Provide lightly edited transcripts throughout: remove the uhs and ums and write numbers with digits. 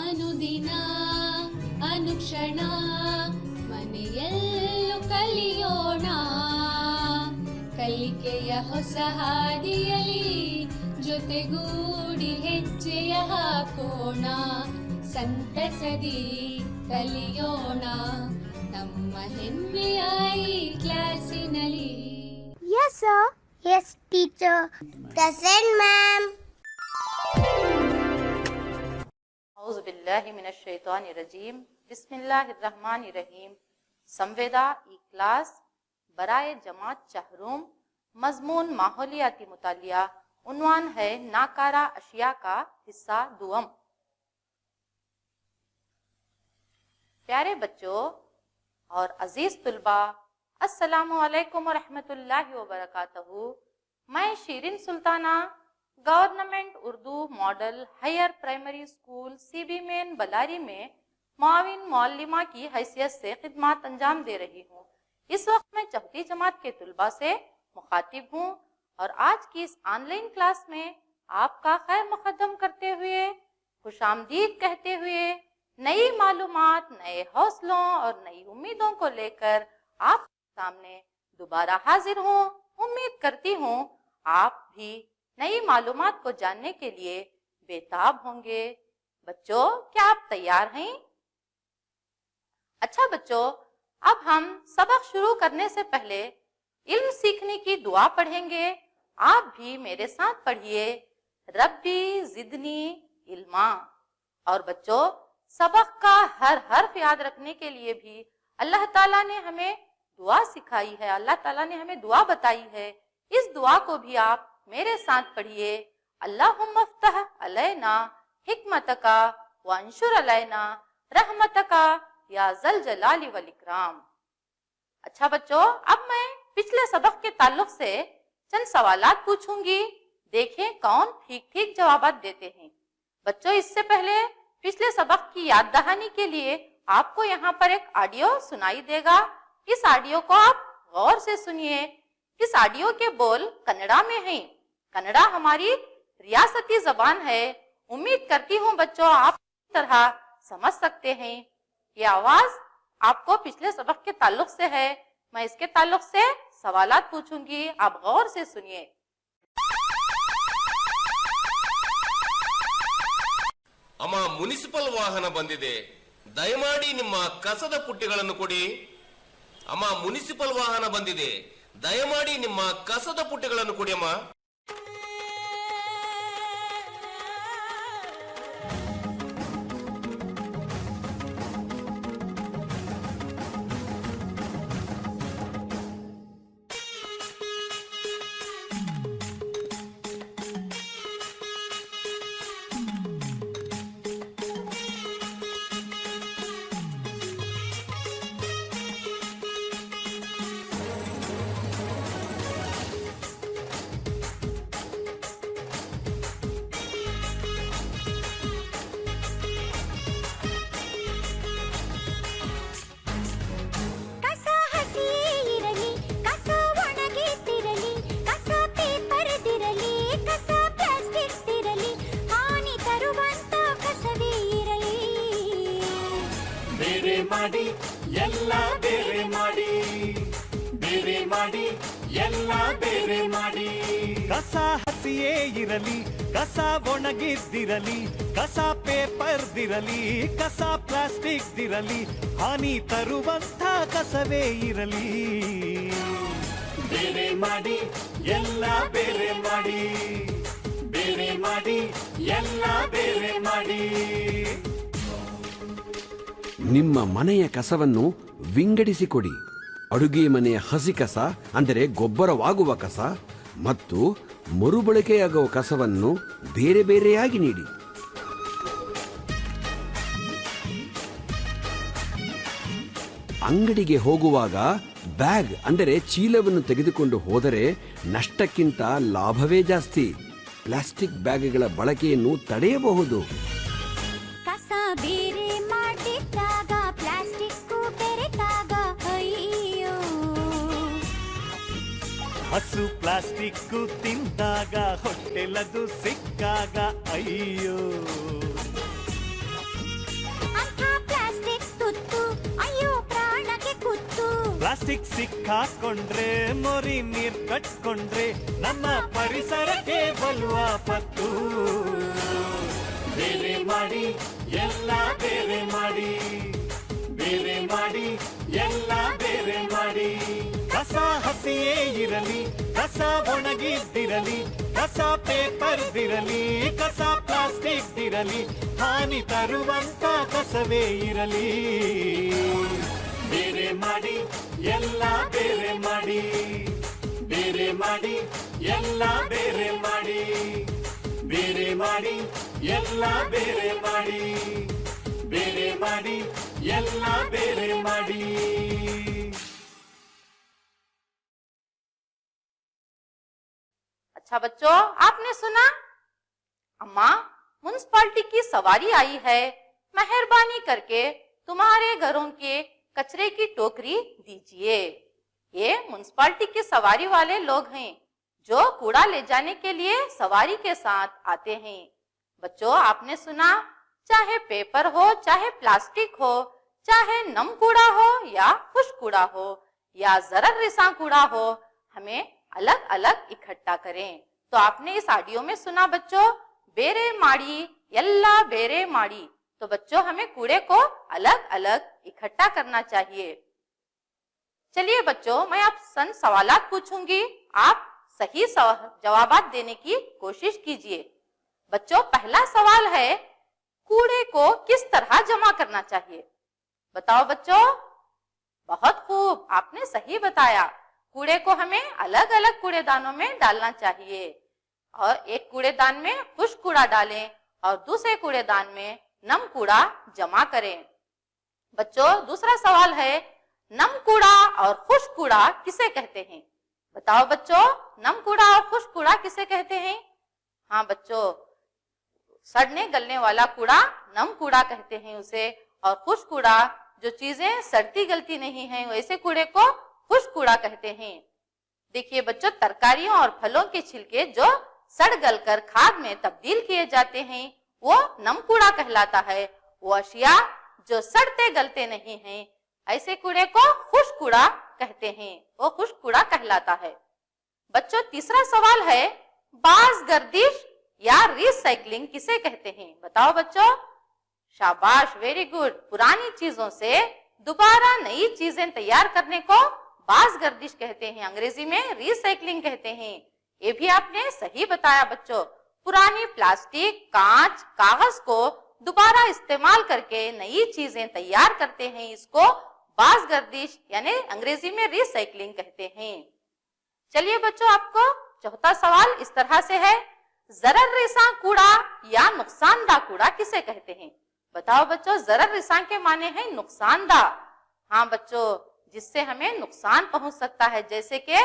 ಅನುದಿನ ಅನುಕ್ಷಣ ಮನೆಯಲ್ಲೂ ಕಲಿಯೋಣ, ಕಲಿಕೆಯ ಹೊಸ ಹಾದಿಯಲಿ ಜೊತೆಗೂಡಿ ಹೆಜ್ಜೆಯ ಹಾಕೋಣ, ಸಂತಸದಿ ಕಲಿಯೋಣ ನಮ್ಮ ಹೆಮ್ಮೆಯ ಈ ಕ್ಲಾಸಿನಲ್ಲಿ. Yes sir. Yes teacher. Present ma'am. औज़ु बिल्लाहि मिनश शैतानिर रजीम। बिस्मिल्लाहिर रहमानिर रहीम। संवेदा ई क्लास बराए जमात चहरूम। मजमून माहौलियाती मुतालिया। उन्वान है नाकारा अशिया का हिस्सा दुअम। प्यारे बच्चों और अजीज तुलबा, अस्सलामु अलैकुम व रहमतुल्लाहि व बरकातहू। मैं Shirin Sultana government Urdu model higher primary school CB main Ballari में मुआविन मौल्लिमा की हैसियत से खिदमत अंजाम दे रही हूँ। इस वक्त मैं चौथी जमात के तुलबा से मुखातिब हूँ और आज की इस ऑनलाइन क्लास में आपका खैर मुकद्दम करते हुए, खुशामदीद कहते हुए, नई मालूमात, नए हौसलों और नई उम्मीदों को लेकर आप सामने दोबारा हाजिर हूँ। उम्मीद करती हूँ आप भी नई मालूमात को जानने के लिए बेताब होंगे। बच्चों, क्या आप तैयार हैं? अच्छा बच्चों, अब हम सबक शुरू करने से पहले इल्म सीखने की दुआ पढ़ेंगे। आप भी मेरे साथ पढ़िए, रब्बी जिदनी इल्मा। और बच्चों, सबक का हर हर्फ याद रखने के लिए भी अल्लाह ताला ने हमें दुआ सिखाई है, अल्लाह ताला ने हमें दुआ बताई है। इस दुआ को भी आप मेरे साथ पढ़िए। अल्लाहुम्मा फ़्तह अलैना हिकमतका व अंशुर अलैना रहमतका या ज़ल जलाली वल इकराम। अच्छा बच्चों, अब मैं पिछले सबक के ताल्लुक से चंद सवालात पूछूंगी। देखें कौन ठीक ठीक जवाबात देते हैं। बच्चों, इससे पहले पिछले सबक की याद दहानी के लिए आपको यहाँ पर एक ऑडियो सुनाई देगा। इस ऑडियो को आप गौर से सुनिए। इस ऑडियो के बोल कन्नड़ा में हैं। कन्नड़ा हमारी रियासती जबान है। उम्मीद करती हूँ बच्चों आप इस तरह समझ सकते हैं। ये आवाज आपको पिछले सबक के ताल्लुक से है। मैं इसके ताल्लुक से सवालात पूछूंगी, आप गौर से सुनिए। ಅಮ್ಮ, ಮುನಿಸಿಪಲ್ ವಾಹನ ಬಂದಿದೆ, ದಯಮಾಡಿ ನಿಮ್ಮ ಕಸದ ಪುಟ್ಟಿಗಳನ್ನು ಕೊಡಿ. ಅಮ್ಮ, ಮುನಿಸಿಪಲ್ ವಾಹನ ಬಂದಿದೆ, ದಯಮಾಡಿ ನಿಮ್ಮ ಕಸದ ಪುಟ್ಟಿಗಳನ್ನು ಕೊಡಿ ಅಮ್ಮ. ಕಸ ಹಸಿಯೇ ಇರಲಿ, ಕಸ ಒಣಗಿದ್ದಿರಲಿ, ಕಸ ಪೇಪರ್ದಿರಲಿ, ಕಸ ಪ್ಲಾಸ್ಟಿಕ್ ದಿರಲಿ, ಹಾನಿ ತರುವಂತ ಕಸವೇ ಇರಲಿ. ಬೇರೆ ಮಾಡಿ ಎಲ್ಲ ಬೇರೆ ಮಾಡಿ, ಬೇರೆ ಮಾಡಿ ಎಲ್ಲ ಬೇರೆ ಮಾಡಿ. ನಿಮ್ಮ ಮನೆಯ ಕಸವನ್ನು ವಿಂಗಡಿಸಿಕೊಡಿ. ಅಡುಗೆ ಮನೆಯ ಹಸಿ ಕಸ ಅಂದರೆ ಗೊಬ್ಬರವಾಗುವ ಕಸ ಮತ್ತು ಮರುಬಳಕೆಯಾಗುವ ಕಸವನ್ನು ಬೇರೆ ಬೇರೆಯಾಗಿ ನೀಡಿ. ಅಂಗಡಿಗೆ ಹೋಗುವಾಗ ಬ್ಯಾಗ್ ಅಂದರೆ ಚೀಲವನ್ನು ತೆಗೆದುಕೊಂಡು ಹೋದರೆ ನಷ್ಟಕ್ಕಿಂತ ಲಾಭವೇ ಜಾಸ್ತಿ. ಪ್ಲಾಸ್ಟಿಕ್ ಬ್ಯಾಗ್ಗಳ ಬಳಕೆಯನ್ನು ತಡೆಯಬಹುದು. ಕಸ ಬೇರೆ ಮಾಡಿದ್ದಾಗ ಪ್ಲಾಸ್ಟಿಕ್ ಬೆರೆತಾಗ ಅಯ್ಯೋ, ಹಸು ಪ್ಲಾಸ್ಟಿಕ್ ತಿಂದಾಗ ಹೊಟ್ಟೆಲದು ಸಿಕ್ಕಾಗ ಅಯ್ಯೋ. ಪ್ಲಾಸ್ಟಿಕ್ ಸಿಕ್ಕಾಕೊಂಡ್ರೆ ಮೊರಿ ನೀರ್ ಕಟ್ಕೊಂಡ್ರೆ ನಮ್ಮ ಪರಿಸರಕ್ಕೆ ಬಲು ಆಪತ್ತು. ಬೇರೆ ಮಾಡಿ ಎಲ್ಲ ಬೇರೆ ಮಾಡಿ, ಬೇರೆ ಮಾಡಿ ಎಲ್ಲ ಬೇರೆ ಮಾಡಿ. ಕಸ ಹಸಿಯೇ ಇರಲಿ, ಕಸ ಒಣಗಿದ್ದಿರಲಿ, ಕಸ ಪೇಪರ್ದಿರಲಿ, ಕಸ ಪ್ಲಾಸ್ಟಿಕ್ ಇರಲಿ, ಹಾನಿ ತರುವಂತ ಕಸವೇ ಇರಲಿ. ಬೇರೆ ಮಾಡಿ ಎಲ್ಲ ಬೇರೆ ಮಾಡಿ, ಬೇರೆ ಮಾಡಿ ಎಲ್ಲ ಬೇರೆ ಮಾಡಿ, ಬೇರೆ ಮಾಡಿ ಎಲ್ಲ ಬೇರೆ ಮಾಡಿ, ಬೇರೆ ಮಾಡಿ ಎಲ್ಲ ಬೇರೆ ಮಾಡಿ. अच्छा बच्चों, आपने सुना? अम्मा, म्युनिसिपालिटी की सवारी आई है, मेहरबानी करके तुम्हारे घरों के कचरे की टोकरी दीजिए. ये म्युनिसिपालिटी के सवारी वाले लोग हैं जो कूड़ा ले जाने के लिए सवारी के साथ आते हैं. बच्चों, आपने सुना, चाहे पेपर हो, चाहे प्लास्टिक हो, चाहे नम कूड़ा हो या खुश्क कूड़ा हो या जरर रिसा कूड़ा हो, हमें अलग अलग इकट्ठा करें. तो आपने इस ऑडियो में सुना बच्चों, बेरे माड़ी यल्ला बेरे माड़ी. तो बच्चों, हमें कूड़े को अलग अलग इकट्ठा करना चाहिए. चलिए बच्चों, मैं आप सन सवालात पूछूंगी, आप सही जवाबात देने की कोशिश कीजिए. बच्चों, पहला सवाल है, कूड़े को किस तरह जमा करना चाहिए? बताओ बच्चों. बहुत खूब, आपने सही बताया. कूड़े को हमें अलग अलग कूड़ेदानों में डालना चाहिए, और एक कूड़ेदान में खुश्क कूड़ा डालें और दूसरे कूड़ेदान में नम कूड़ा जमा करें. बच्चों, दूसरा सवाल है, नम कूड़ा और खुश्क कूड़ा किसे कहते हैं? बताओ बच्चों, नम कूड़ा और खुश्क कूड़ा किसे कहते हैं? हाँ बच्चों, सड़ने गलने वाला कूड़ा नम कूड़ा कहते हैं उसे, और खुश्क कूड़ा जो चीजें सड़ती गलती नहीं है वैसे कूड़े को खुश्क कूड़ा कहते हैं. देखिए बच्चों, तरकारियों और फलों के छिलके जो सड़ गलकर खाद में तब्दील किए जाते हैं वो नम कूड़ा कहलाता है. वो अशिया जो सड़ते गलते नहीं हैं ऐसे कूड़े को खुश्क कूड़ा कहते हैं, वो खुश्क कूड़ा कहलाता है. बच्चों, तीसरा सवाल है, बाज गर्दिश या रिसाइकलिंग किसे कहते हैं? बताओ बच्चों. शाबाश, वेरी गुड. पुरानी चीजों से दोबारा नई चीजें तैयार करने को बाज गर्दिश कहते हैं, अंग्रेजी में रिसाइकलिंग कहते हैं. ये भी आपने सही बताया बच्चों. पुरानी प्लास्टिक, कांच, कागज को दोबारा इस्तेमाल करके नई चीजें तैयार करते हैं, इसको बाज गर्दिश यानी अंग्रेजी में रिसाइकलिंग कहते हैं. चलिए बच्चों, आपको चौथा सवाल इस तरह से है, जरर रिसा कूड़ा या नुकसानदा कूड़ा किसे कहते हैं? बताओ बच्चों. जरर रिसा के माने हैं नुकसानदा. हाँ बच्चों, जिससे हमें नुकसान पहुंच सकता है, जैसे कि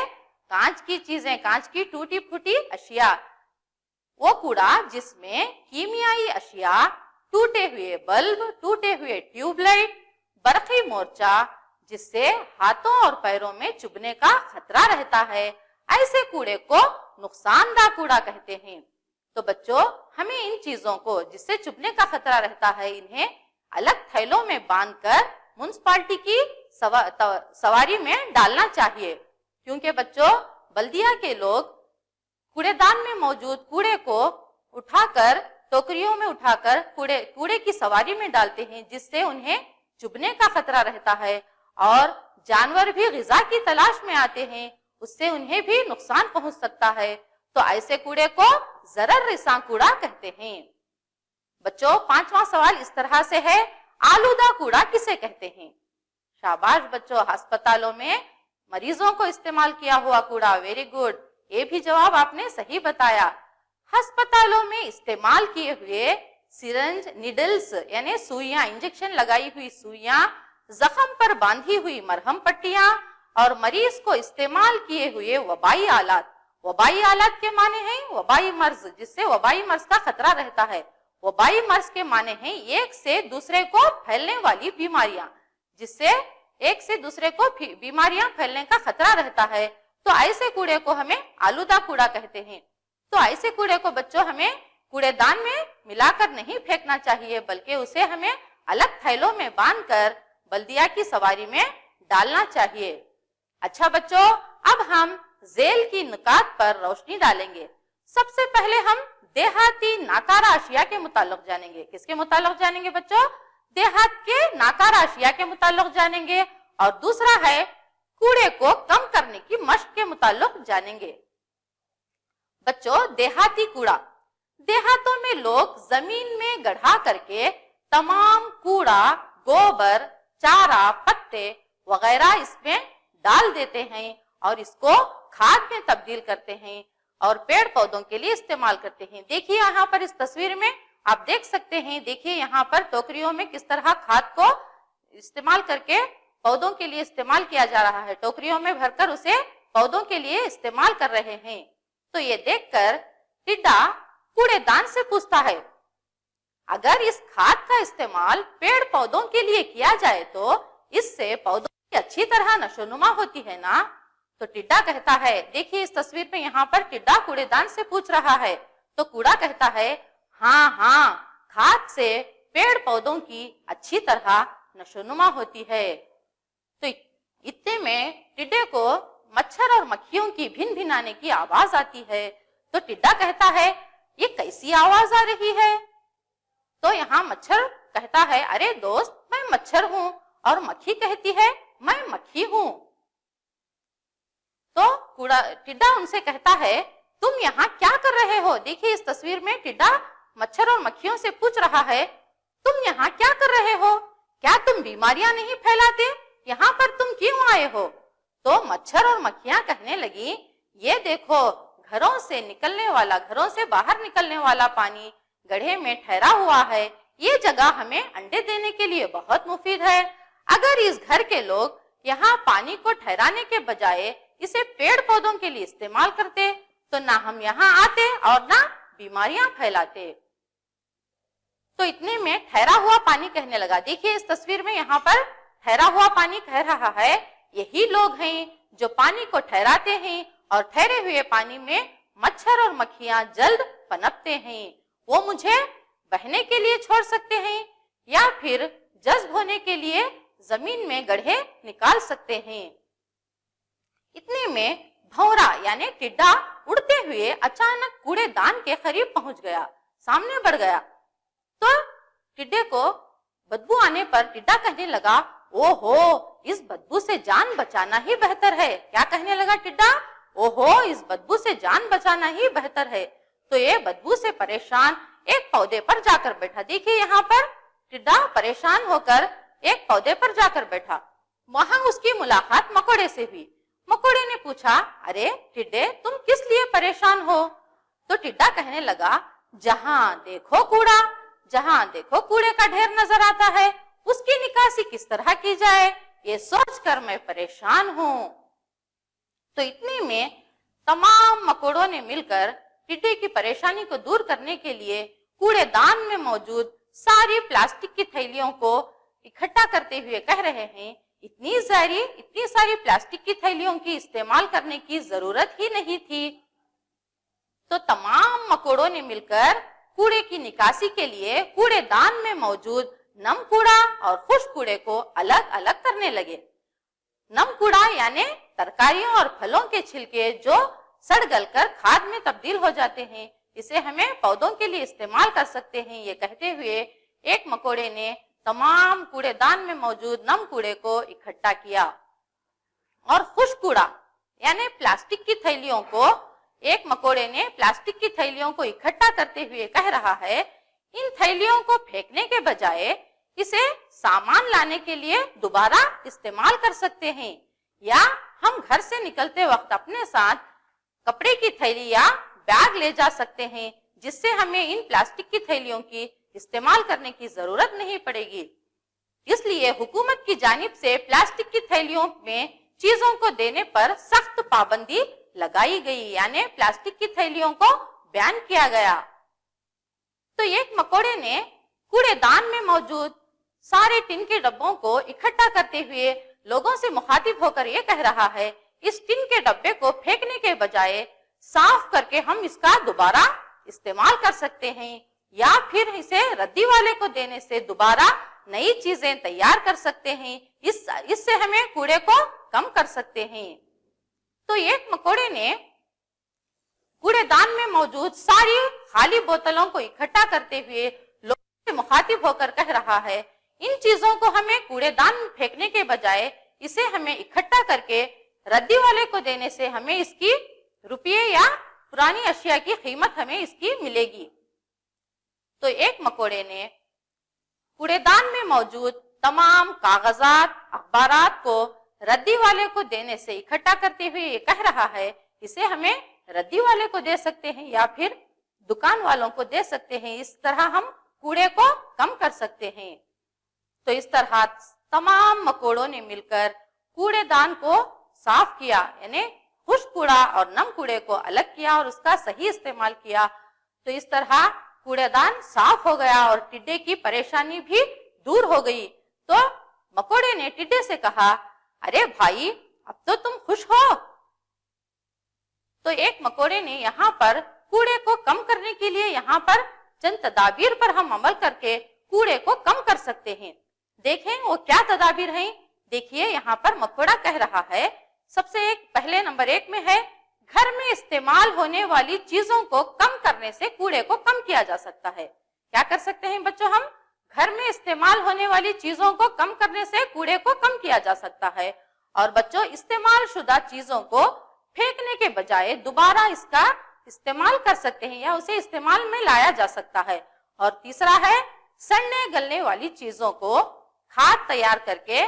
कांच की चीजें, कांच की टूटी फूटी अशिया, वो कूड़ा जिसमें कीमियाई अशिया, टूटे हुए बल्ब, टूटे हुए ट्यूबलाइट, बरखी मोर्चा जिससे हाथों और पैरों में चुभने का खतरा रहता है, ऐसे कूड़े को नुकसानदा कूड़ा कहते हैं. तो बच्चों, हमें इन चीजों को जिससे चुभने का खतरा रहता है इन्हें अलग थैलों में बांधकर म्युनिसिपालिटी की सवारी में डालना चाहिए, क्योंकि बच्चों बल्दिया के लोग कूड़ेदान में मौजूद कूड़े को उठाकर टोकरियों में उठाकर कूड़े की सवारी में डालते हैं, जिससे उन्हें चुभने का खतरा रहता है और जानवर भी ग़िज़ा की तलाश में आते हैं, उससे उन्हें भी नुकसान पहुंच सकता है. तो ऐसे कूड़े को जरर रिसा कूड़ा कहते हैं. बच्चों, पांचवा सवाल इस तरह से है, आलूदा कूड़ा किसे कहते हैं? शाबाश बच्चों, अस्पतालों में मरीजों को इस्तेमाल किया हुआ कूड़ा. वेरी गुड, ये भी जवाब आपने सही बताया. अस्पतालों में इस्तेमाल किए हुए सिरंज, निडल्स यानी सुइयां, इंजेक्शन लगाई हुई सुइयां, जख्म पर बांधी हुई मरहम पट्टियां और मरीज को इस्तेमाल किए हुए वबाई आलात. वबाई आलात के माने हैं वबाई मर्ज, जिससे वबाई मर्ज का खतरा रहता है. वबाई मर्ज के माने हैं एक से दूसरे को फैलने वाली बीमारियां, जिससे एक से दूसरे को बीमारियां फैलने का खतरा रहता है. तो ऐसे कूड़े को हमें आलूदा कूड़ा कहते हैं. तो ऐसे कूड़े को बच्चों हमें कूड़ेदान में मिलाकर नहीं फेंकना चाहिए, बल्कि उसे हमें अलग थैलों में बांधकर बल्दिया की सवारी में डालना चाहिए. अच्छा बच्चों, अब हम झेल की नुकात पर रोशनी डालेंगे। सबसे पहले हम देहाती नाकारा अशिया के मुताल्लिक जानेंगे। किसके मुताल्लिक जानेंगे बच्चों? देहात के नाकारा अशिया के मुताल्लिक जानेंगे। और दूसरा है कूड़े को कम करने की मशक के मुताल्लिक जानेंगे। बच्चों, देहाती कूड़ा, देहातों में लोग जमीन में गड्ढा करके तमाम कूड़ा, गोबर, चारा, पत्ते वगैरह इसमें डाल देते हैं और इसको खाद में तब्दील करते हैं और पेड़ पौधों के लिए इस्तेमाल करते हैं। देखिए यहाँ पर इस तस्वीर में आप देख सकते हैं, देखिए यहाँ पर टोकरियों में किस तरह खाद को इस्तेमाल करके पौधों के लिए इस्तेमाल किया जा रहा है। टोकरियों में भरकर उसे पौधों के लिए इस्तेमाल कर रहे हैं। तो ये देखकर टिड्डा कूड़ेदान से पूछता है, अगर इस खाद का इस्तेमाल पेड़ पौधों के लिए किया जाए तो इससे पौधों की अच्छी तरह नशोनुमा होती है ना? तो टिड्डा कहता है, देखिए इस तस्वीर में यहाँ पर टिड्डा कूड़ेदान से पूछ रहा है। तो कूड़ा कहता है, हाँ हाँ, खाद से पेड़ पौधों की अच्छी तरह नशोनुमा होती है। तो इतने में टिड्डे को मच्छर और मक्खियों की भिन भिनाने की आवाज आती है। तो टिड्डा कहता है, ये कैसी आवाज आ रही है? तो यहाँ मच्छर कहता है, अरे दोस्त, मैं मच्छर हूँ। और मक्खी कहती है, मैं मक्खी हूँ। तो टिड्डा उनसे कहता है, तुम यहाँ क्या कर रहे हो? देखिए इस तस्वीर में टिड्डा मच्छर और मक्खियों से पूछ रहा है, तुम यहाँ क्या कर रहे हो? क्या तुम बीमारियां नहीं फैलाते? यहाँ पर तुम क्यों आए हो? तो मच्छर और मक्खियां कहने लगी, ये देखो, घरों से बाहर निकलने वाला पानी गड्ढे में ठहरा हुआ है। ये जगह हमें अंडे देने के लिए बहुत मुफीद है। अगर इस घर के लोग यहाँ पानी को ठहराने के बजाय इसे पेड़ पौधों के लिए इस्तेमाल करते तो ना हम यहाँ आते और ना बीमारियां फैलाते। तो इतने में ठहरा हुआ पानी कहने लगा। देखिए इस तस्वीर में यहाँ पर ठहरा हुआ पानी कह रहा है, यही लोग हैं जो पानी को ठहराते हैं और ठहरे हुए पानी में मच्छर और मक्खियां जल्द पनपते हैं। वो मुझे बहने के लिए छोड़ सकते हैं या फिर जज्ब होने के लिए जमीन में गड्ढे निकाल सकते हैं। इतने में भौरा यानी टिड्डा उड़ते हुए अचानक कूड़ेदान के करीब पहुंच गया, सामने बढ़ गया। तो टिड्डे को बदबू आने पर टिड्डा कहने लगा, ओहो, इस बदबू से जान बचाना ही बेहतर है। क्या कहने लगा टिड्डा? ओहो, इस बदबू से जान बचाना ही बेहतर है। तो ये बदबू से परेशान एक पौधे पर जाकर बैठा। देखिए यहाँ पर टिड्डा परेशान होकर एक पौधे पर जाकर बैठा। वहां उसकी मुलाकात मकोड़े से हुई। मकोड़े ने पूछा, अरे टिड्डे, तुम किस लिए परेशान हो? तो टिड्डा कहने लगा, जहां देखो कूड़े का ढेर नजर आता है, उसकी निकासी किस तरह की जाए, ये सोचकर मैं परेशान हूँ। तो इतने में तमाम मकोड़ों ने मिलकर टिड्डे की परेशानी को दूर करने के लिए कूड़ेदान में मौजूद सारी प्लास्टिक की थैलियों को इकट्ठा करते हुए कह रहे हैं, इतनी सारी प्लास्टिक की थैलियों की इस्तेमाल करने की जरूरत ही नहीं थी। तो तमाम मकोड़ों ने मिलकर कूड़े की निकासी के लिए कूड़ेदान में मौजूद नम कूड़ा और खुश्क कूड़े को अलग अलग करने लगे। नम कूड़ा यानी तरकारियों और फलों के छिलके जो सड़ गलकर खाद में तब्दील हो जाते हैं, इसे हमें पौधों के लिए इस्तेमाल कर सकते हैं। ये कहते हुए एक मकोड़े ने तमाम कूड़ेदान में मौजूद नम कूड़े को इकट्ठा किया और खुश्क कूड़ा यानी प्लास्टिक की थैलियों को एक मकोड़े ने प्लास्टिक की थैलियों को इकट्ठा करते हुए कह रहा है, इन थैलियों को फेंकने के बजाय इसे सामान लाने के लिए दोबारा इस्तेमाल कर सकते हैं, या हम घर से निकलते वक्त अपने साथ कपड़े की थैली या बैग ले जा सकते हैं, जिससे हमें इन प्लास्टिक की थैलियों की इस्तेमाल करने की जरूरत नहीं पड़ेगी। इसलिए हुकूमत की जानिब से प्लास्टिक की थैलियों में चीजों को देने पर सख्त पाबंदी लगाई गई, यानी प्लास्टिक की थैलियों को बैन किया गया। तो एक मकोड़े ने कूड़ेदान में मौजूद सारे टिन के डब्बों को इकट्ठा करते हुए लोगों से मुखातिब होकर ये कह रहा है, इस टिन के डब्बे को फेंकने के बजाय साफ करके हम इसका दोबारा इस्तेमाल कर सकते हैं, या फिर इसे रद्दी वाले को देने से दोबारा नई चीजें तैयार कर सकते हैं। इससे हमें कूड़े को कम कर सकते हैं। तो एक मकोड़े ने कूड़ेदान में मौजूद सारी खाली बोतलों को इकट्ठा करते हुए लोगों से मुखातिब होकर कह रहा है, इन चीजों को हमें कूड़ेदान में फेंकने के बजाय इसे हमें इकट्ठा करके रद्दी वाले को देने से हमें इसकी रुपये या पुरानी अशिया की कीमत हमें इसकी मिलेगी। तो एक मकोड़े ने कूड़ेदान में मौजूद तमाम कागजात, अखबारात को रद्दी वाले को देने से इकट्ठा करते हुए ये कह रहा है, इसे हमें रद्दी वाले को दे सकते हैं या फिर दुकान वालों को दे सकते हैं। इस तरह हम कूड़े को कम कर सकते हैं। तो इस तरह तमाम मकोड़ों ने मिलकर कूड़ेदान को साफ किया, यानी खुश्क कूड़ा और नम कूड़े को अलग किया और उसका सही इस्तेमाल किया। तो इस तरह कूड़ेदान साफ हो गया और टिड्डे की परेशानी भी दूर हो गई। तो मकोड़े ने टिड्डे से कहा, अरे भाई, अब तो तुम खुश हो। तो एक मकोड़े ने यहाँ पर कूड़े को कम करने के लिए यहाँ पर चंद तदाबीर पर हम अमल करके कूड़े को कम कर सकते हैं। देखें वो क्या तदाबीर हैं। देखिए यहाँ पर मकोड़ा कह रहा है, सबसे पहले नंबर 1 में है, घर में इस्तेमाल होने वाली चीजों को कम करने से कूड़े को कम किया जा सकता है। क्या कर सकते हैं बच्चों हम? घर में इस्तेमाल होने वाली चीजों को कम करने से कूड़े को कम किया जा सकता है। और बच्चों, इस्तेमाल शुदा चीजों को फेंकने के बजाय दोबारा इसका इस्तेमाल कर सकते हैं या उसे इस्तेमाल में लाया जा सकता है। और तीसरा है, सड़ने गलने वाली चीजों को खाद तैयार करके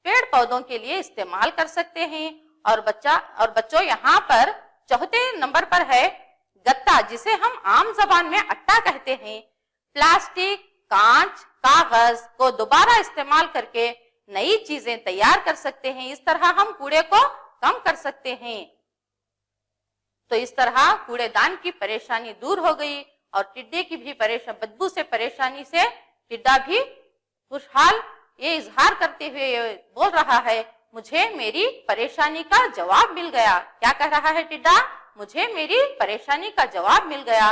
पेड़ पौधों के लिए इस्तेमाल कर सकते हैं। और बच्चों यहाँ पर चौथे नंबर पर है गत्ता, जिसे हम आम जबान में अट्टा कहते हैं। प्लास्टिक, कांच, कागज को दोबारा इस्तेमाल करके नई चीजें तैयार कर सकते हैं। इस तरह हम कूड़े को कम कर सकते हैं। तो इस तरह कूड़ेदान की परेशानी दूर हो गई और टिड्डे की भी बदबू से परेशानी से टिड्डा भी खुशहाल ये इजहार करते हुए बोल रहा है, मुझे मेरी परेशानी का जवाब मिल गया। क्या कह रहा है टिड्डा? मुझे मेरी परेशानी का जवाब मिल गया।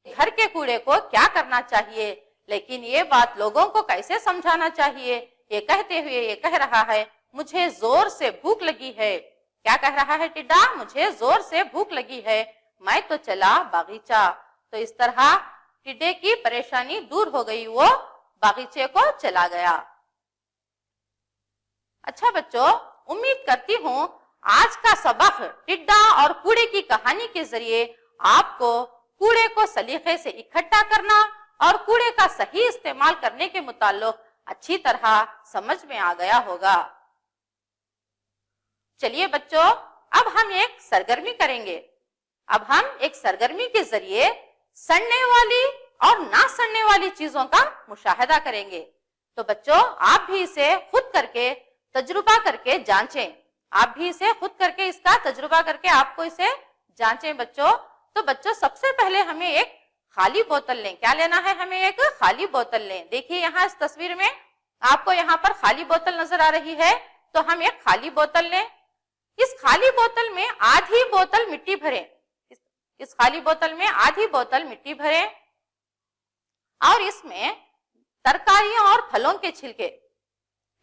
घर के कूड़े को क्या करना चाहिए, लेकिन ये बात लोगों को कैसे समझाना चाहिए, ये कहते हुए ये कह रहा है, मुझे जोर से भूख लगी है। क्या कह रहा है टिड्डा? मुझे जोर से भूख लगी है, मैं तो चला बागीचा। तो इस तरह टिड्डे की परेशानी दूर हो गई, वो बागीचे को चला गया। अच्छा बच्चों, उम्मीद करती हूँ आज का सबक टिड्डा और कूड़े की कहानी के जरिए आपको कूड़े को सलीके से इकट्ठा करना और कूड़े का सही इस्तेमाल करने के मुताल्लिक अच्छी तरह समझ में आ गया होगा। चलिए बच्चों, अब हम एक सरगर्मी करेंगे। अब हम एक सरगर्मी के जरिए सड़ने वाली और ना सड़ने वाली चीजों का मुशाहिदा करेंगे। तो बच्चों, आप भी इसे खुद करके तजुर्बा करके जांचें। आप भी इसे खुद करके इसका तजुर्बा करके आपको इसे जांचें बच्चों। तो बच्चों, सबसे पहले हमें एक खाली बोतल लें। क्या लेना है? हमें एक खाली बोतल लें। देखिए यहाँ इस तस्वीर में आपको यहाँ पर खाली बोतल नजर आ रही है। तो हम एक खाली बोतल लें। इस खाली बोतल में आधी बोतल मिट्टी भरें। इस खाली बोतल में आधी बोतल मिट्टी भरें और इसमें तरकारियां और फलों के छिलके,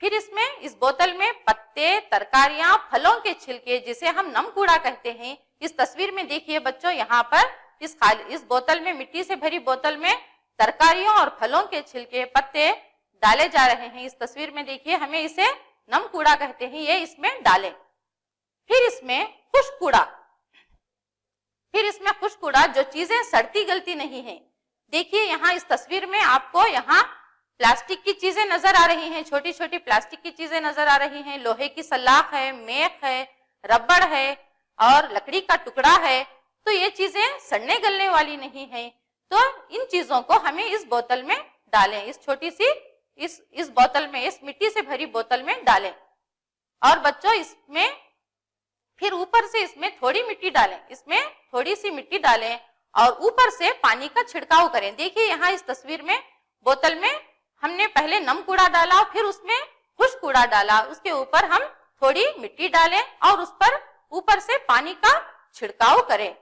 फिर इसमें इस बोतल में पत्ते, तरकारियां, फलों के छिलके, जिसे हम नम कूड़ा कहते हैं। इस तस्वीर में देखिए बच्चों, यहाँ पर इस बोतल में, मिट्टी से भरी बोतल में तरकारियों और फलों के छिलके, पत्ते डाले जा रहे हैं। इस तस्वीर में देखिए, हमें इसे नम कूड़ा कहते हैं, ये इसमें डालें। फिर इसमें खुश्क कूड़ा, जो चीजें सड़ती गलती नहीं है। देखिए यहाँ इस तस्वीर में आपको यहाँ प्लास्टिक की चीजें नजर आ रही हैं, छोटी छोटी प्लास्टिक की चीजें नजर आ रही हैं। लोहे की सलाख है, मेख है, रबड़ है और लकड़ी का टुकड़ा है। तो ये चीजें सड़ने गलने वाली नहीं है। तो इन चीजों को हमें इस बोतल में डालें, इस छोटी सी इस बोतल में, इस मिट्टी से भरी बोतल में डालें। और बच्चों, इसमें फिर ऊपर से इसमें थोड़ी मिट्टी डालें, इसमें थोड़ी सी मिट्टी डालें और ऊपर से पानी का छिड़काव करें। देखिए यहाँ इस तस्वीर में बोतल में हमने पहले नम कूड़ा डाला, फिर उसमें खुश्क कूड़ा डाला, उसके ऊपर हम थोड़ी मिट्टी डालें और उस पर ऊपर से पानी का छिड़काव करें।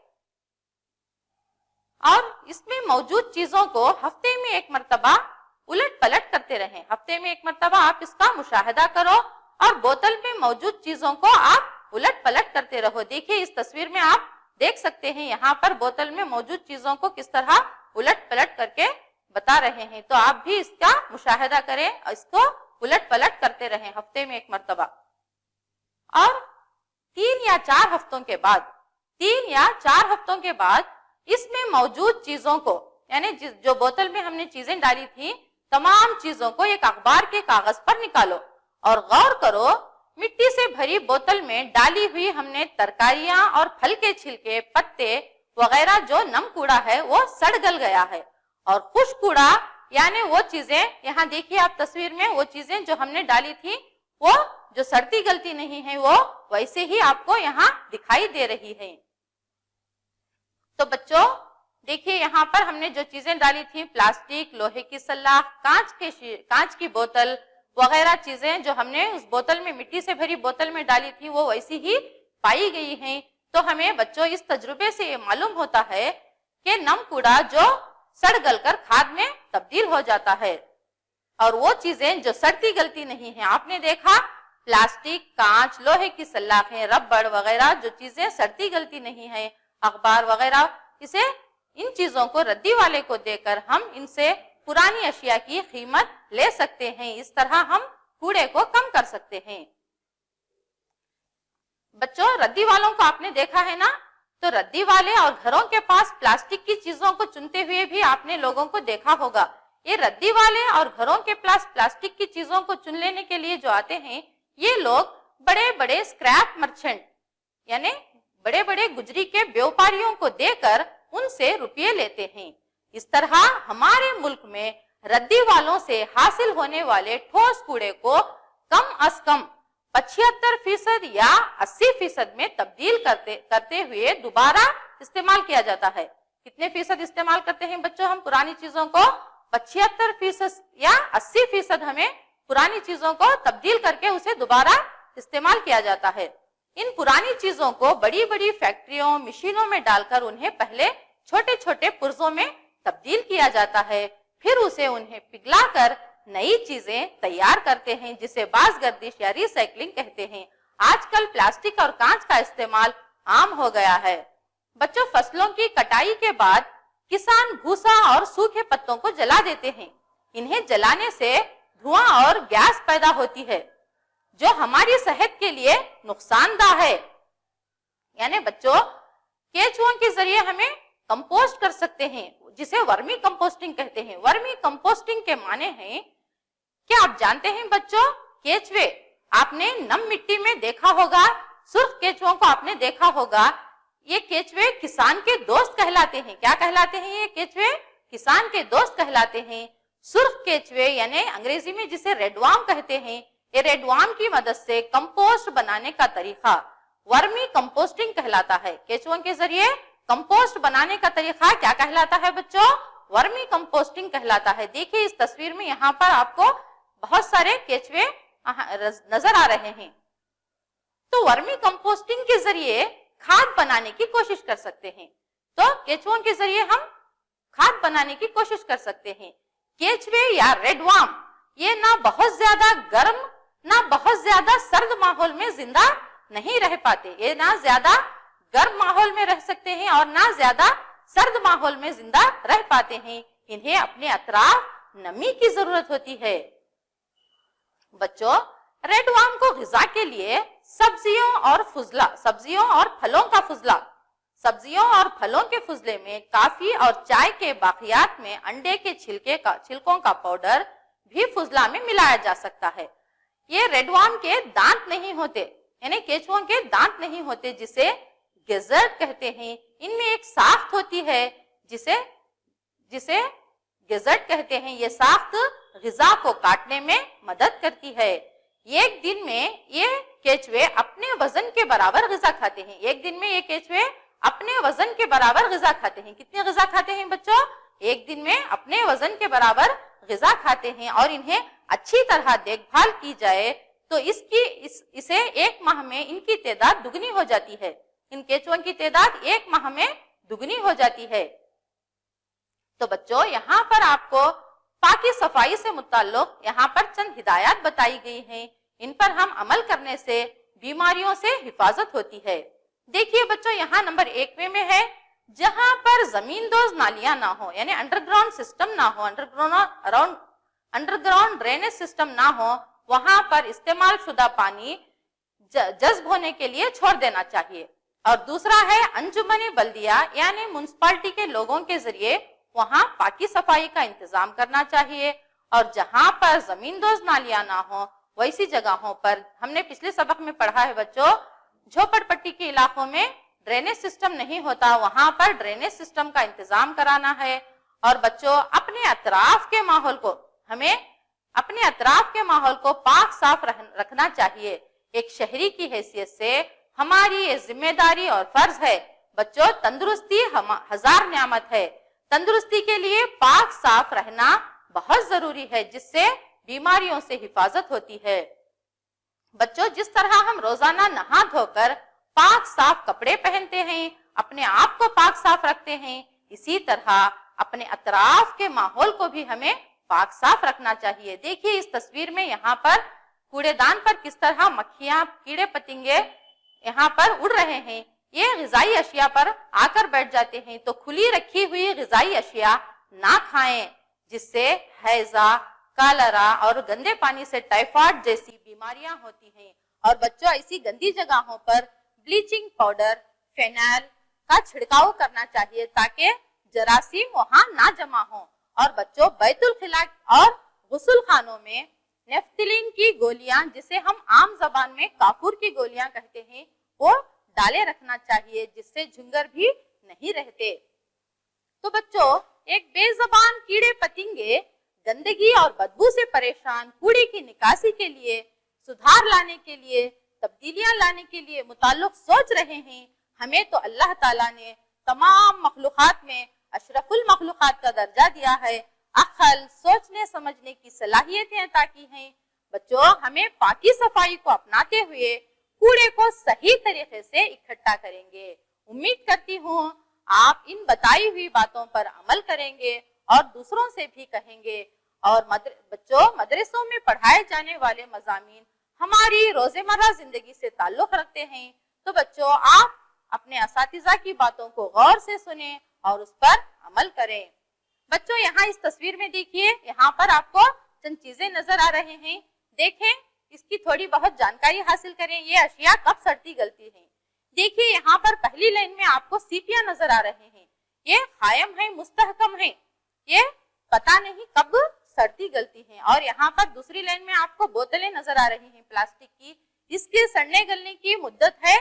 और इसमें मौजूद चीजों को हफ्ते में एक मर्तबा उलट पलट करते रहें। हफ्ते में एक मर्तबा आप इसका मुशाहिदा करो और बोतल में मौजूद चीजों को आप उलट पलट करते रहो। देखिए इस तस्वीर में आप देख सकते हैं यहाँ पर बोतल में मौजूद चीजों को किस तरह उलट पलट करके बता रहे हैं। तो आप भी इसका मुशाहिदा करें, इसको उलट पलट करते रहें हफ्ते में एक मर्तबा। और 3 या 4 हफ्तों के बाद इसमें मौजूद चीजों को, यानी जो बोतल में हमने चीजें डाली थी, तमाम चीजों को एक अखबार के कागज पर निकालो और गौर करो, मिट्टी से भरी बोतल में डाली हुई हमने तरकारियां और फल के छिलके, पत्ते वगैरह जो नम कूड़ा है वो सड़ गल गया है, और खुश्क कूड़ा यानी वो चीजें, यहाँ देखिए आप तस्वीर में, वो चीजें जो हमने डाली थी वो जो सड़ती गलती नहीं है वो वैसे ही आपको यहाँ दिखाई दे रही है। तो बच्चों देखिए यहाँ पर हमने जो चीजें डाली थी, प्लास्टिक, लोहे की सलाख, कांच की बोतल वगैरह चीजें जो हमने उस बोतल में, मिट्टी से भरी बोतल में डाली थी वो वैसी ही पाई गई हैं। तो हमें बच्चों इस तजुर्बे से ये मालूम होता है कि नम कूड़ा जो सड़ गलकर खाद में तब्दील हो जाता है, और वो चीजें जो सड़ती गलती नहीं है, आपने देखा प्लास्टिक, कांच, लोहे की सलाखें, रबड़ वगैरह जो चीजें सड़ती गलती नहीं है, अखबार वगैरह, इसे इन चीजों को रद्दी वाले को देकर हम इनसे पुरानी अशिया की कीमत ले सकते हैं। इस तरह हम कूड़े को कम कर सकते हैं। बच्चों रद्दी वालों को आपने देखा है ना, तो रद्दी वाले और घरों के पास प्लास्टिक की चीजों को चुनते हुए भी आपने लोगों को देखा होगा। ये रद्दी वाले और घरों के पास प्लास्टिक की चीजों को चुन लेने के लिए जो आते हैं, ये लोग बड़े बड़े स्क्रैप मर्चेंट यानी बड़े बड़े गुजरी के व्यापारियों को देकर उनसे रुपये लेते हैं। इस तरह हमारे मुल्क में रद्दी वालों से हासिल होने वाले ठोस कूड़े को कम अज कम 75% या 80% में तब्दील करते हुए दोबारा इस्तेमाल किया जाता है। कितने फीसद इस्तेमाल करते हैं बच्चों हम पुरानी चीजों को? 75% या 80% हमें पुरानी चीजों को तब्दील करके उसे दोबारा इस्तेमाल किया जाता है। इन पुरानी चीजों को बड़ी बड़ी फैक्ट्रियों, मशीनों में डालकर उन्हें पहले छोटे छोटे पुर्जों में तब्दील किया जाता है, फिर उसे उन्हें पिघलाकर नई चीजें तैयार करते हैं, जिसे बाज गर्दिश या रिसाइकलिंग कहते हैं। आजकल प्लास्टिक और कांच का इस्तेमाल आम हो गया है। बच्चों फसलों की कटाई के बाद किसान भूसा और सूखे पत्तों को जला देते हैं। इन्हें जलाने से धुआं और गैस पैदा होती है जो हमारी सेहत के लिए नुकसानदायक है। यानी बच्चों केचुओं के जरिए हमें कंपोस्ट कर सकते हैं, जिसे वर्मी कंपोस्टिंग कहते हैं। वर्मी कंपोस्टिंग के माने हैं, क्या आप जानते हैं बच्चों, केचुए आपने नम मिट्टी में देखा होगा, सुर्ख केचुओं को आपने देखा होगा। ये केचुए किसान के दोस्त कहलाते हैं। क्या कहलाते हैं ये केचुए? किसान के दोस्त कहलाते हैं। सुर्ख केचुए यानी अंग्रेजी में जिसे रेडवार्म कहते हैं, ये रेडवार्म की मदद से कंपोस्ट बनाने का तरीका वर्मी कंपोस्टिंग कहलाता है। केचुओं के जरिए कंपोस्ट बनाने का तरीका क्या कहलाता है बच्चों? वर्मी कंपोस्टिंग कहलाता है। देखिए इस तस्वीर में यहाँ पर आपको बहुत सारे केचुए नजर आ रहे हैं। तो वर्मी कंपोस्टिंग के जरिए खाद बनाने की कोशिश कर सकते हैं। तो केचुओं के जरिए हम खाद बनाने की कोशिश कर सकते हैं। केचुए या रेडवार्म ये ना बहुत ज्यादा गर्म ना बहुत ज्यादा सर्द माहौल में जिंदा नहीं रह पाते। ये ना ज्यादा गर्म माहौल में रह सकते हैं और ना ज्यादा सर्द माहौल में जिंदा रह पाते हैं। इन्हें अपने अतराफ नमी की जरूरत होती है। बच्चों रेडवार्म को ग़िज़ा के लिए सब्जियों और फलों के फुजले में काफी और चाय के बाकियात में अंडे के छिलकों का पाउडर भी फुजला में मिलाया जा सकता है। ये रेडवार्म के दांत नहीं होते, यानी केचुओं के दांत नहीं होते, जिसे गेजर्ट कहते हैं। इनमें एक साख्त होती है जिसे गेजर्ट कहते हैं। ये साख्त ग़िज़ा को काटने में मदद करती है। एक दिन में ये केचुए अपने वजन के बराबर ग़िज़ा खाते हैं। एक दिन में ये केचुए अपने वजन के बराबर ग़िज़ा खाते हैं। कितने ग़िज़ा खाते हैं बच्चों? एक दिन में अपने वजन के बराबर ग़िज़ा खाते हैं। और इन्हें अच्छी तरह देखभाल की जाए तो इसे एक माह में इनकी तादाद दुगनी हो जाती है। इन केचुओं की तादाद एक माह में दुगनी हो जाती है। तो बच्चों यहाँ पर आपको पाकी सफाई से मुताल्लिक यहाँ पर चंद हिदायत बताई गई हैं। इन पर हम अमल करने से बीमारियों से हिफाजत होती है। देखिए बच्चों, यहाँ नंबर 1 में है, जहां पर जमींदोज नालियां ना हो, यानी अंडरग्राउंड सिस्टम ना हो, अंडरग्राउंड ड्रेनेज सिस्टम ना हो, वहां पर इस्तेमाल शुदा पानी जज्ब होने के लिए छोड़ देना चाहिए। और दूसरा है अंजुमने बल्दिया यानी म्युनिसिपालिटी के लोगों के जरिए वहां पाकी सफाई का इंतजाम करना चाहिए। और जहां पर जमींदोज नालियां ना हो, वैसी जगहों पर हमने पिछले सबक में पढ़ा है बच्चों, झोपड़पट्टी के इलाकों में ड्रेनेज सिस्टम नहीं होता, वहां पर ड्रेनेज सिस्टम का इंतजाम कराना है। और बच्चों, अपने अतराफ के माहौल को पाक साफ रखना चाहिए। एक शहरी की हैसियत से हमारी ये जिम्मेदारी और फर्ज है। बच्चों, तंदुरुस्ती हजार नियामत है। तंदुरुस्ती के लिए पाक साफ रहना बहुत जरूरी है, जिससे बीमारियों से हिफाजत होती है। बच्चों, जिस तरह हम रोजाना नहा धोकर पाक साफ कपड़े पहनते हैं, अपने आप को पाक साफ रखते हैं, इसी तरह अपने अतराफ के माहौल को भी हमें पाक साफ रखना चाहिए। देखिए इस तस्वीर में यहाँ पर कूड़ेदान पर किस तरह मक्खियां, कीड़े पतंगे यहाँ पर उड़ रहे हैं। ये ग़िज़ाई अशिया पर आकर बैठ जाते हैं, तो खुली रखी हुई ग़िज़ाई अशिया ना खाएं, जिससे हैजा, कालरा और गंदे पानी से टाइफाइड जैसी बीमारियां होती हैं। और बच्चों, ऐसी गंदी जगहों पर ब्लीचिंग पाउडर, फेनाइल का छिड़काव करना चाहिए ताकि जरासीम वहां ना जमा हो। और बच्चों, बैतुल खिला और गुस्ल खानों में नेफ्थलीन की गोलियां, जिसे हम आम जबान में काफूर की गोलियां कहते हैं, वो डाले रखना चाहिए, जिससे झुंगर भी नहीं रहते। तो बच्चों, एक बेजबान कीड़े पतंगे गंदगी और बदबू से परेशान कूड़े की निकासी के लिए, सुधार लाने के लिए, तब्दीलियां लाने के लिए मुताल्लिक सोच रहे हैं। हमें तो अल्लाह ताला ने तमाम मखलूकात में अशरफुल मखलूकात का दर्जा दिया है, अक्ल, सोचने समझने की सलाहियतें अता की हैं। बच्चों, हमें पाकी सफाई को अपनाते हुए कूड़े को सही तरीके से इकट्ठा करेंगे। उम्मीद करती हूँ आप इन बताई हुई बातों पर अमल करेंगे और दूसरों से भी कहेंगे। और बच्चों, मदरसों में पढ़ाए जाने वाले मज़ामीन हमारी रोजमर्रा जिंदगी से ताल्लुक रखते हैं, तो बच्चों आप अपने असातिज़ा की बातों को गौर से सुने और उस पर अमल करें। बच्चों, यहाँ इस तस्वीर में देखिए, यहाँ पर आपको चंद चीजें नजर आ रहे हैं। देखें, इसकी थोड़ी बहुत जानकारी हासिल करें। ये अशिया कब सड़ती गलती है। देखिए यहाँ पर पहली लाइन में आपको सीपियां नजर आ रहे हैं। ये कायम है, मुस्तहकम है, ये पता नहीं कब सड़ती गलती है। और यहाँ पर दूसरी लाइन में आपको बोतलें नजर आ रही हैं प्लास्टिक की, इसके सड़ने गलने की मुद्दत है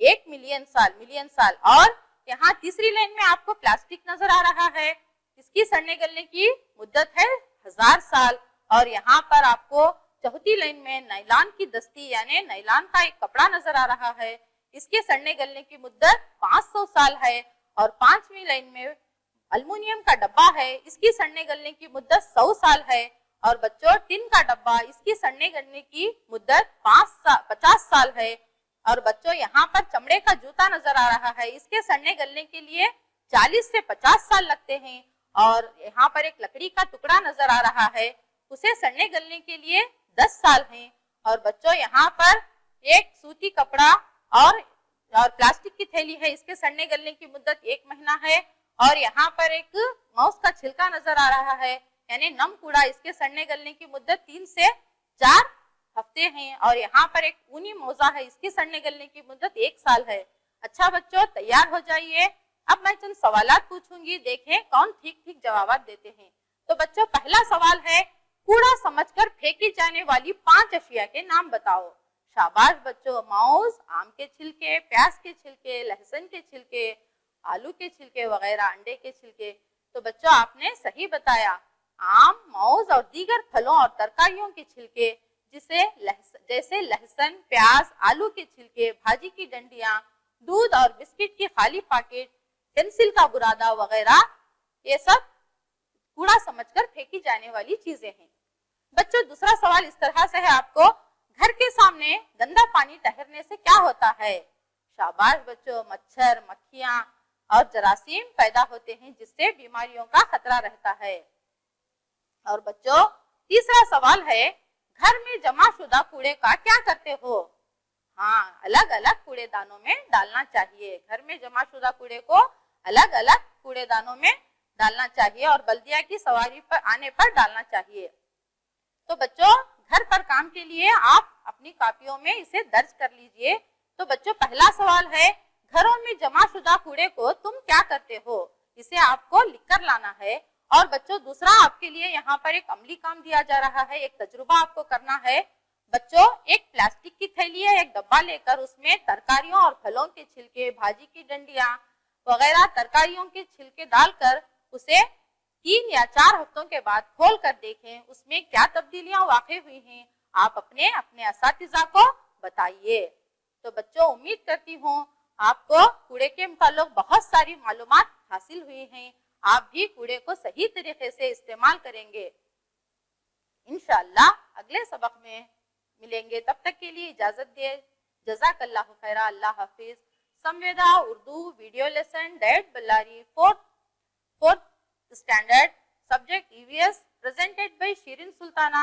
1 मिलियन साल। और यहाँ तीसरी लाइन में आपको प्लास्टिक नजर आ रहा है, इसकी सड़ने गलने की मुद्दत है 1000 साल। और यहाँ पर आपको चौथी लाइन में नायलॉन की दस्ती यानी नायलॉन का एक कपड़ा नजर आ रहा है, इसके सड़ने गलने की मुद्दत 500 साल है। और पांचवी लाइन में अल्युमिनियम का डब्बा है, इसकी सड़ने गलने की मुद्दत 100 साल है। और बच्चों, टिन का डब्बा, इसकी सड़ने गलने की मुद्दत 50 साल है। और बच्चों, यहाँ पर चमड़े का जूता नजर आ रहा है, इसके सड़ने गलने के लिए 40 से 50 साल लगते हैं। और यहाँ पर एक लकड़ी का टुकड़ा नजर आ रहा है, उसे सड़ने गलने के लिए 10 साल हैं। और बच्चों, यहाँ पर एक सूती कपड़ा और प्लास्टिक की थैली है, इसके सड़ने गलने की मुद्दत 1 महीना है। और यहाँ पर एक मांस का छिलका नजर आ रहा है, यानी नम कूड़ा, इसके सड़ने गलने की मुद्दत 3 से 4 हफ्ते हैं। और यहाँ पर एक ऊनी मोजा है, इसकी सड़ने गलने की मुद्दत 1 साल है। अच्छा बच्चों, तैयार हो जाइए। अब मैं चंद सवालात पूछूंगी, देखें कौन ठीक जवाब देते हैं। तो बच्चों, पहला सवाल है, कूड़ा समझकर फेंकी जाने वाली 5 अशिया के नाम बताओ। शाबाश बच्चों, माउस, आम के छिलके, प्याज के छिलके, लहसुन के छिलके, आलू के छिलके वगैरह, अंडे के छिलके। तो बच्चों, आपने सही बताया। आम, माउस और दीगर फलों और तरकारियों के छिलके, जैसे लहसुन, प्याज, आलू के छिलके, भाजी की डंडियां, दूध और बिस्किट की खाली पैकेट, पेंसिल का बुरादा वगैरह, ये सब कूड़ा समझकर फेंकी जाने वाली चीजें हैं। बच्चों, दूसरा सवाल इस तरह से है आपको, घर के सामने गंदा पानी ठहरने से क्या होता है। शाबाश बच्चों, मच्छर, मक्खियां और जरासीम पैदा होते हैं, जिससे बीमारियों का खतरा रहता है। और बच्चों, तीसरा सवाल है, घर में जमाशुदा कूड़े का क्या करते हो? हाँ, अलग अलग कूड़ेदानों में डालना चाहिए। घर में जमाशुदा कूड़े को अलग अलग कूड़ेदानों में डालना चाहिए और बल्दिया की सवारी पर आने पर डालना चाहिए। तो बच्चों, घर पर काम के लिए आप अपनी कापियों में इसे दर्ज कर लीजिए। तो बच्चों, पहला सवाल है, घरों में जमाशुदा कूड़े को तुम क्या करते हो? इसे आपको लिखकर लाना है। और बच्चों, दूसरा आपके लिए यहाँ पर एक अमली काम दिया जा रहा है, एक तजुर्बा आपको करना है। बच्चों, एक प्लास्टिक की थैली या एक डब्बा लेकर उसमें तरकारियों और फलों के छिलके, भाजी की डंडियां वगैरह तरकारियों के छिलके डालकर उसे 3 या 4 हफ्तों के बाद खोल कर देखें, उसमें क्या तब्दीलियां वाक़ई हुई हैं, आप अपने असातिज़ा को बताइए। तो बच्चों, उम्मीद करती हूँ आपको कूड़े के मुताल्लिक़ बहुत सारी मालूमात हासिल हुई हैं। आप भी कूड़े को सही तरीके से इस्तेमाल करेंगे। इंशाअल्लाह अगले सबक में मिलेंगे, तब तक के लिए इजाजत दे। जज़ाकल्लाहु खैरा। अल्लाह हाफिज। संवेदा Urdu video lesson date Ballari 4th standard subject EVS presented by Shirin Sultana,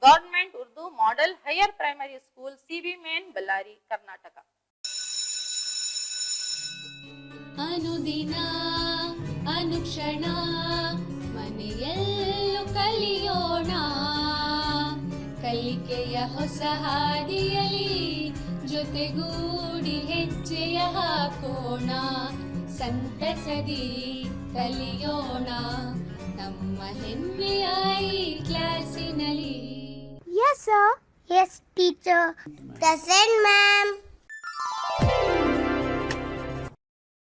Government Urdu Model Higher Primary School, CB Main, Ballari, Karnataka. ಅನುದಿನ ಅನುಕ್ಷಣ ಮನೆಯಲ್ಲೂ ಕಲಿಯೋಣ, ಕಲಿಕೆಯ ಹೊಸ ಹಾದಿಯಲಿ ಜೊತೆಗೂಡಿ ಹೆಜ್ಜೆಯ ಹಾಕೋಣ, ಸಂತಸದಿ ಕಲಿಯೋಣ ನಮ್ಮ ಹೆಮ್ಮೆಯ ಈ ಕ್ಲಾಸಿನಲ್ಲಿ. Yes, sir. Yes, teacher. Present, ma'am.